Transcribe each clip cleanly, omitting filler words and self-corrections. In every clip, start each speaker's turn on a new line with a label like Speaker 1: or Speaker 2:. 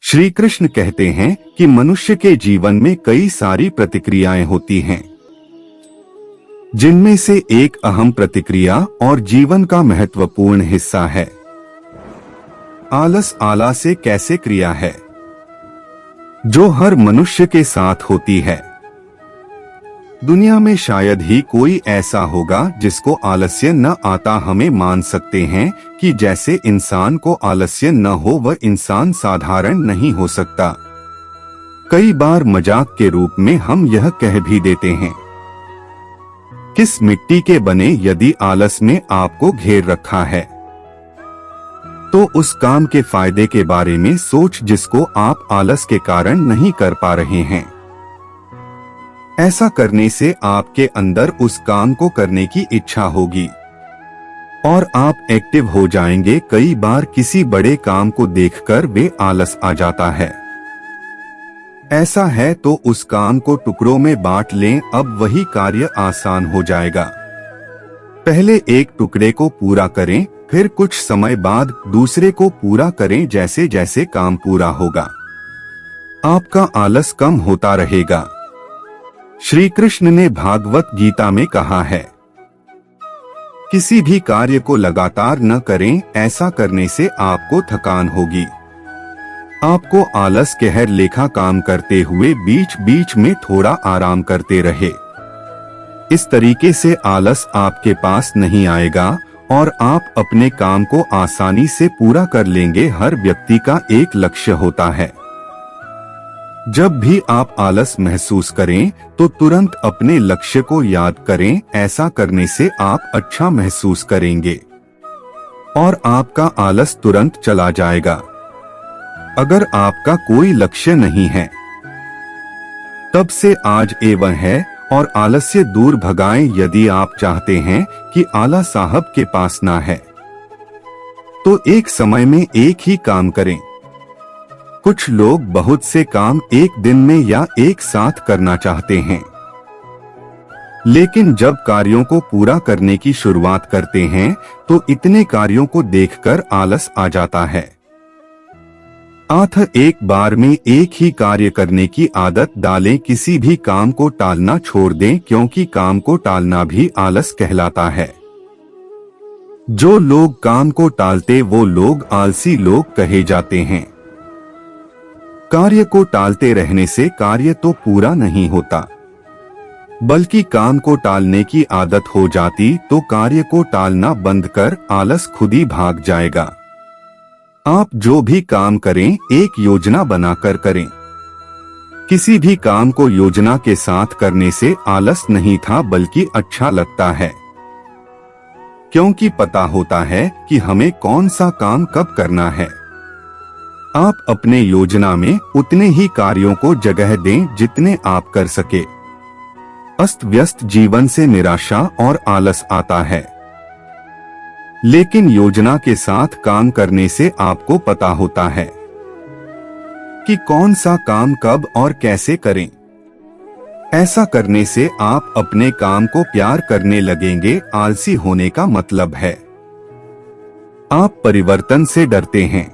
Speaker 1: श्री कृष्ण कहते हैं कि मनुष्य के जीवन में कई सारी प्रतिक्रियाएं होती हैं, जिनमें से एक अहम प्रतिक्रिया और जीवन का महत्वपूर्ण हिस्सा है। आलस आला से कैसे क्रिया है जो हर मनुष्य के साथ होती है। दुनिया में शायद ही कोई ऐसा होगा जिसको आलस्य न आता। हमें मान सकते हैं कि जैसे इंसान को आलस्य न हो वह इंसान साधारण नहीं हो सकता। कई बार मजाक के रूप में हम यह कह भी देते हैं, किस मिट्टी के बने यदि आलस में आपको घेर रखा है तो उस काम के फायदे के बारे में सोच जिसको आप आलस के कारण नहीं कर पा रहे हैं। ऐसा करने से आपके अंदर उस काम को करने की इच्छा होगी और आप एक्टिव हो जाएंगे। कई बार किसी बड़े काम को देखकर वे आलस आ जाता है। ऐसा है तो उस काम को टुकड़ों में बांट लें, अब वही कार्य आसान हो जाएगा। पहले एक टुकड़े को पूरा करें, फिर कुछ समय बाद दूसरे को पूरा करें। जैसे जैसे काम पूरा होगा आपका आलस कम होता रहेगा। श्री कृष्ण ने भागवत गीता में कहा है, किसी भी कार्य को लगातार न करें, ऐसा करने से आपको थकान होगी। आपको आलस कहर लेखा काम करते हुए बीच बीच में थोड़ा आराम करते रहे। इस तरीके से आलस आपके पास नहीं आएगा और आप अपने काम को आसानी से पूरा कर लेंगे। हर व्यक्ति का एक लक्ष्य होता है। जब भी आप आलस महसूस करें तो तुरंत अपने लक्ष्य को याद करें। ऐसा करने से आप अच्छा महसूस करेंगे और आपका आलस तुरंत चला जाएगा। अगर आपका कोई लक्ष्य नहीं है तब से आज एवं है और आलस्य दूर भगाएं। यदि आप चाहते हैं कि आला साहब के पास ना है तो एक समय में एक ही काम करें। कुछ लोग बहुत से काम एक दिन में या एक साथ करना चाहते हैं, लेकिन जब कार्यों को पूरा करने की शुरुआत करते हैं तो इतने कार्यों को देखकर आलस आ जाता है। एक बार में एक ही कार्य करने की आदत डालें। किसी भी काम को टालना छोड़ दें, क्योंकि काम को टालना भी आलस कहलाता है। जो लोग काम को टालते वो लोग आलसी लोग कहे जाते हैं। कार्य को टालते रहने से कार्य तो पूरा नहीं होता, बल्कि काम को टालने की आदत हो जाती तो कार्य को टालना बंद कर आलस खुद ही भाग जाएगा। आप जो भी काम करें एक योजना बनाकर करें। किसी भी काम को योजना के साथ करने से आलस नहीं था बल्कि अच्छा लगता है, क्योंकि पता होता है कि हमें कौन सा काम कब करना है। आप अपने योजना में उतने ही कार्यों को जगह दें जितने आप कर सके। अस्त व्यस्त जीवन से निराशा और आलस आता है, लेकिन योजना के साथ काम करने से आपको पता होता है कि कौन सा काम कब और कैसे करें। ऐसा करने से आप अपने काम को प्यार करने लगेंगे। आलसी होने का मतलब है आप परिवर्तन से डरते हैं,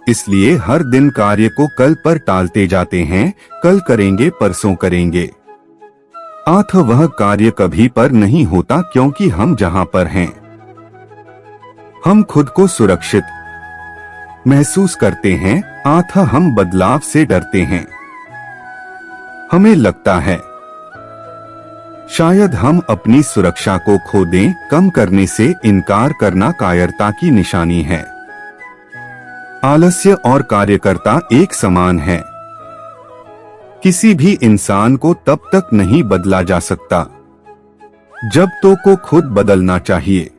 Speaker 1: इसलिए हर दिन कार्य को कल पर टालते जाते हैं। कल करेंगे, परसों करेंगे। वह कार्य कभी पर नहीं होता, क्योंकि हम जहां पर हैं हम खुद को सुरक्षित महसूस करते हैं। हम बदलाव से डरते हैं। हमें लगता है शायद हम अपनी सुरक्षा को खो दें। कम करने से इनकार करना कायरता की निशानी है। आलस्य और कार्यकर्ता एक समान है। किसी भी इंसान को तब तक नहीं बदला जा सकता जब तो को खुद बदलना चाहिए।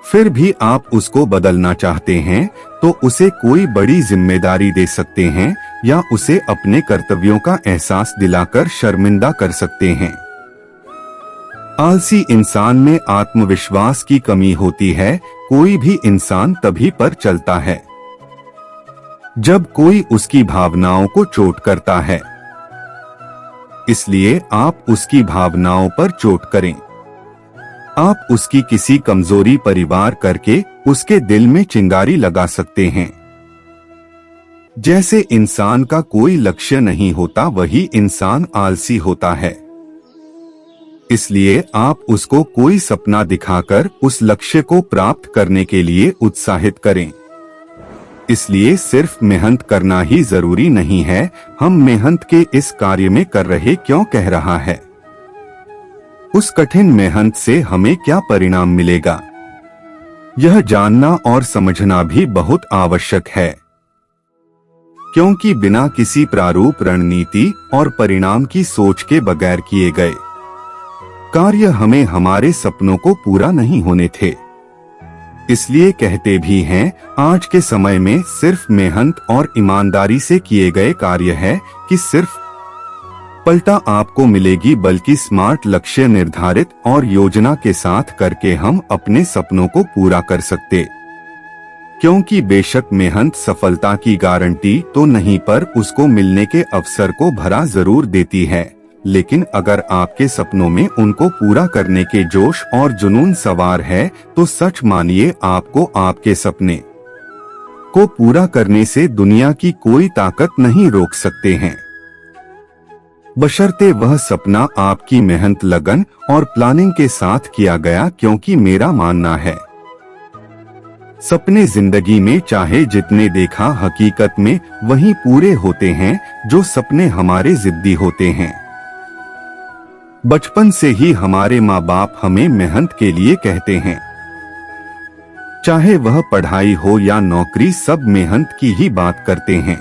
Speaker 1: फिर भी आप उसको बदलना चाहते हैं तो उसे कोई बड़ी जिम्मेदारी दे सकते हैं या उसे अपने कर्तव्यों का एहसास दिलाकर शर्मिंदा कर सकते हैं। आलसी इंसान में आत्मविश्वास की कमी होती है। कोई भी इंसान तभी पर चलता है जब कोई उसकी भावनाओं को चोट करता है। इसलिए आप उसकी भावनाओं पर चोट करें। आप उसकी किसी कमजोरी परिवार करके उसके दिल में चिंगारी लगा सकते हैं। जैसे इंसान का कोई लक्ष्य नहीं होता, वही इंसान आलसी होता है। इसलिए आप उसको कोई सपना दिखाकर उस लक्ष्य को प्राप्त करने के लिए उत्साहित करें। इसलिए सिर्फ मेहनत करना ही जरूरी नहीं है। हम मेहनत के इस कार्य में कर रहे क्यों कह रहा है, उस कठिन मेहनत से हमें क्या परिणाम मिलेगा, यह जानना और समझना भी बहुत आवश्यक है। क्योंकि बिना किसी प्रारूप, रणनीति और परिणाम की सोच के बगैर किए गए कार्य हमें हमारे सपनों को पूरा नहीं होने थे। इसलिए कहते भी हैं, आज के समय में सिर्फ मेहनत और ईमानदारी से किए गए कार्य है कि सिर्फ पलटा आपको मिलेगी, बल्कि स्मार्ट लक्ष्य निर्धारित और योजना के साथ करके हम अपने सपनों को पूरा कर सकते। क्योंकि बेशक मेहनत सफलता की गारंटी तो नहीं, पर उसको मिलने के अवसर को भरा जरूर देती है। लेकिन अगर आपके सपनों में उनको पूरा करने के जोश और जुनून सवार है, तो सच मानिए आपको आपके सपने को पूरा करने से दुनिया की कोई ताकत नहीं रोक सकते हैं, बशर्ते वह सपना आपकी मेहनत, लगन और प्लानिंग के साथ किया गया। क्योंकि मेरा मानना है, सपने जिंदगी में चाहे जितने देखा, हकीकत में वही पूरे होते हैं जो सपने हमारे जिद्दी होते हैं। बचपन से ही हमारे माँ बाप हमें मेहनत के लिए कहते हैं, चाहे वह पढ़ाई हो या नौकरी, सब मेहनत की ही बात करते हैं।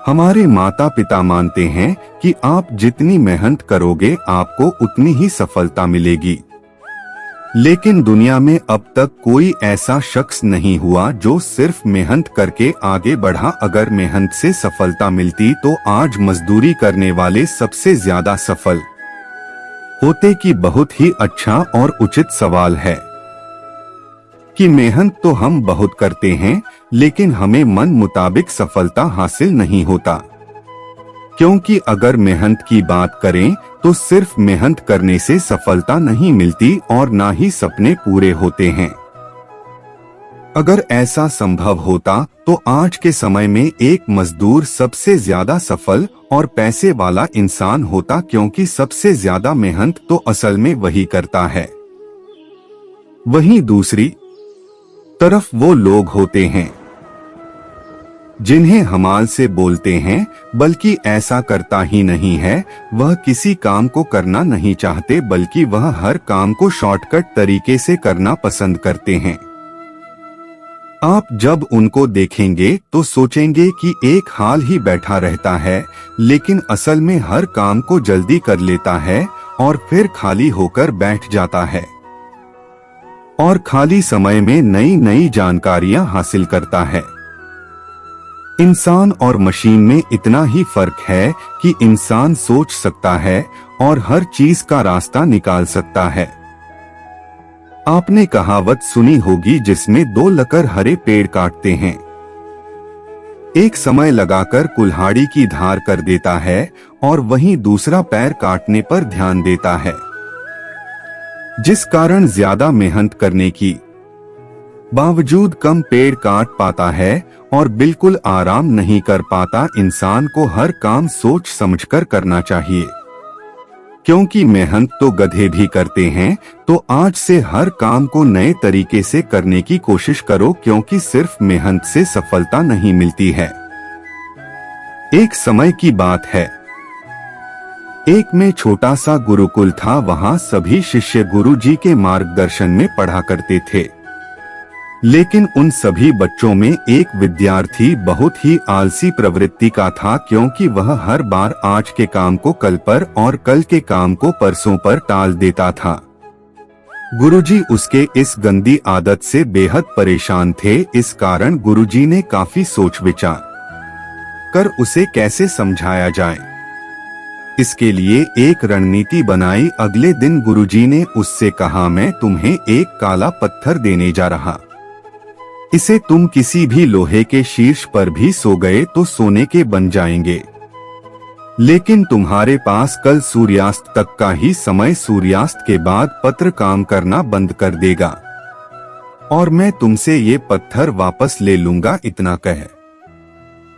Speaker 1: हमारे माता पिता मानते हैं कि आप जितनी मेहनत करोगे आपको उतनी ही सफलता मिलेगी। लेकिन दुनिया में अब तक कोई ऐसा शख्स नहीं हुआ जो सिर्फ मेहनत करके आगे बढ़ा। अगर मेहनत से सफलता मिलती तो आज मजदूरी करने वाले सबसे ज्यादा सफल होते। कि बहुत ही अच्छा और उचित सवाल है कि मेहनत तो हम बहुत करते हैं, लेकिन हमें मन मुताबिक सफलता हासिल नहीं होता। क्योंकि अगर मेहनत की बात करें तो सिर्फ मेहनत करने से सफलता नहीं मिलती और ना ही सपने पूरे होते हैं। अगर ऐसा संभव होता तो आज के समय में एक मजदूर सबसे ज्यादा सफल और पैसे वाला इंसान होता, क्योंकि सबसे ज्यादा मेहनत तो असल में वही करता है। वहीं दूसरी तरफ वो लोग होते हैं जिन्हें हमाल से बोलते हैं, बल्कि ऐसा करता ही नहीं है। वह किसी काम को करना नहीं चाहते, बल्कि वह हर काम को शॉर्टकट तरीके से करना पसंद करते हैं। आप जब उनको देखेंगे तो सोचेंगे कि एक हाल ही बैठा रहता है, लेकिन असल में हर काम को जल्दी कर लेता है और फिर खाली होकर बैठ जाता है और खाली समय में नई नई जानकारियां हासिल करता है। इंसान और मशीन में इतना ही फर्क है कि इंसान सोच सकता है और हर चीज का रास्ता निकाल सकता है। आपने कहावत सुनी होगी जिसमें दो लकर हरे पेड़ काटते हैं, एक समय लगाकर कुल्हाड़ी की धार कर देता है और वहीं दूसरा पैर काटने पर ध्यान देता है, जिस कारण ज्यादा मेहनत करने की बावजूद कम पेड़ काट पाता है और बिल्कुल आराम नहीं कर पाता। इंसान को हर काम सोच समझकर करना चाहिए, क्योंकि मेहनत तो गधे भी करते हैं। तो आज से हर काम को नए तरीके से करने की कोशिश करो, क्योंकि सिर्फ मेहनत से सफलता नहीं मिलती है। एक समय की बात है, एक में छोटा सा गुरुकुल था। वहां सभी शिष्य गुरुजी के मार्गदर्शन में पढ़ा करते थे। लेकिन उन सभी बच्चों में एक विद्यार्थी बहुत ही आलसी प्रवृत्ति का था, क्योंकि वह हर बार आज के काम को कल पर और कल के काम को परसों पर टाल देता था। गुरुजी उसके इस गंदी आदत से बेहद परेशान थे। इस कारण गुरुजी ने काफी सोच विचार कर उसे कैसे समझाया जाए, इसके लिए एक रणनीति बनाई। अगले दिन गुरुजी ने उससे कहा, मैं तुम्हें एक काला पत्थर देने जा रहा, इसे तुम किसी भी लोहे के शीर्ष पर भी सो गए तो सोने के बन जाएंगे। लेकिन तुम्हारे पास कल सूर्यास्त तक का ही समय, सूर्यास्त के बाद पत्थर काम करना बंद कर देगा और मैं तुमसे ये पत्थर वापस ले लूंगा। इतना कह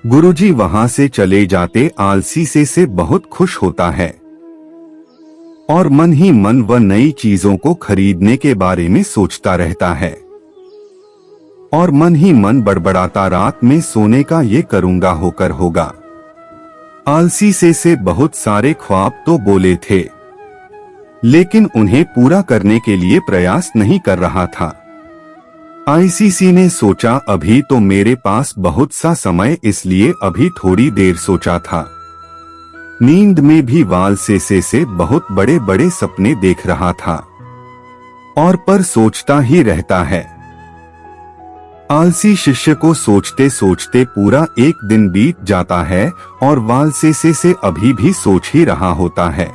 Speaker 1: गुरुजी वहां से चले जाते आलसी से बहुत खुश होता है और मन ही मन वह नई चीजों को खरीदने के बारे में सोचता रहता है और मन ही मन बड़बड़ाता रात में सोने का ये करूंगा होकर होगा। आलसी से बहुत सारे ख्वाब तो बोले थे, लेकिन उन्हें पूरा करने के लिए प्रयास नहीं कर रहा था। आईसीसी ने सोचा अभी तो मेरे पास बहुत सा समय, इसलिए अभी थोड़ी देर सोचा था। नींद में भी वाल से बहुत बड़े बड़े सपने देख रहा था और पर सोचता ही रहता है। आलसी शिष्य को सोचते सोचते पूरा एक दिन बीत जाता है और वाल से अभी भी सोच ही रहा होता है।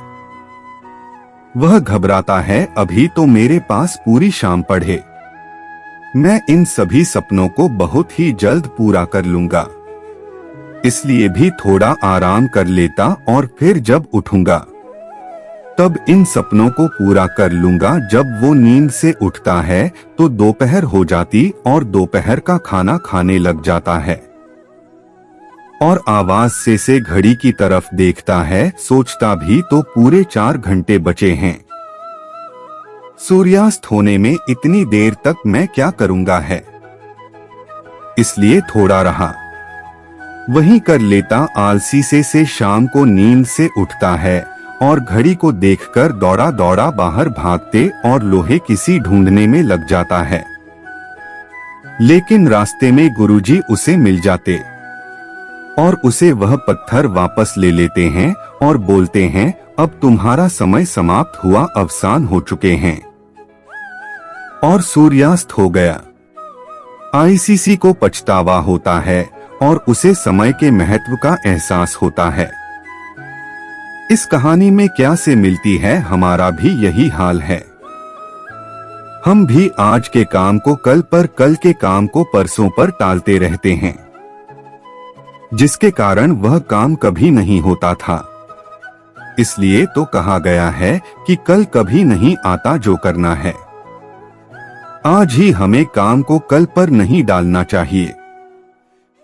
Speaker 1: वह घबराता है, अभी तो मेरे पास पूरी शाम पड़े, मैं इन सभी सपनों को बहुत ही जल्द पूरा कर लूंगा, इसलिए भी थोड़ा आराम कर लेता और फिर जब उठूंगा तब इन सपनों को पूरा कर लूंगा। जब वो नींद से उठता है तो दोपहर हो जाती और दोपहर का खाना खाने लग जाता है और आवाज से घड़ी की तरफ देखता है। सोचता भी तो पूरे 4 घंटे बचे हैं, सूर्यास्त होने में इतनी देर तक मैं क्या करूंगा है, इसलिए थोड़ा रहा वहीं कर लेता। आलसी से शाम को नींद से उठता है और घड़ी को देखकर दौड़ा दौड़ा बाहर भागते और लोहे किसी ढूंढने में लग जाता है, लेकिन रास्ते में गुरुजी उसे मिल जाते और उसे वह पत्थर वापस ले लेते हैं और बोलते हैं अब तुम्हारा समय समाप्त हुआ, अवसान हो चुके हैं और सूर्यास्त हो गया। आईसीसी को पछतावा होता है और उसे समय के महत्व का एहसास होता है। इस कहानी में क्या से मिलती है, हमारा भी यही हाल है। हम भी आज के काम को कल पर, कल के काम को परसों पर टालते रहते हैं, जिसके कारण वह काम कभी नहीं होता था। इसलिए तो कहा गया है कि कल कभी नहीं आता जो करना है। आज ही हमें काम को कल पर नहीं डालना चाहिए।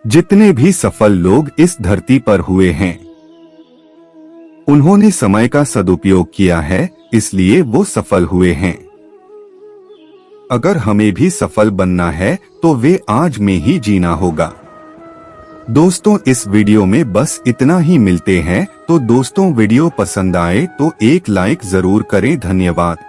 Speaker 1: जितने भी सफल लोग इस धरती पर हुए हैं, उन्होंने समय का सदुपयोग किया है, इसलिए वो सफल हुए हैं। अगर हमें भी सफल बनना है तो वे आज में ही जीना होगा। दोस्तों, इस वीडियो में बस इतना ही। मिलते हैं। तो दोस्तों, वीडियो पसंद आए तो एक लाइक जरूर करें। धन्यवाद।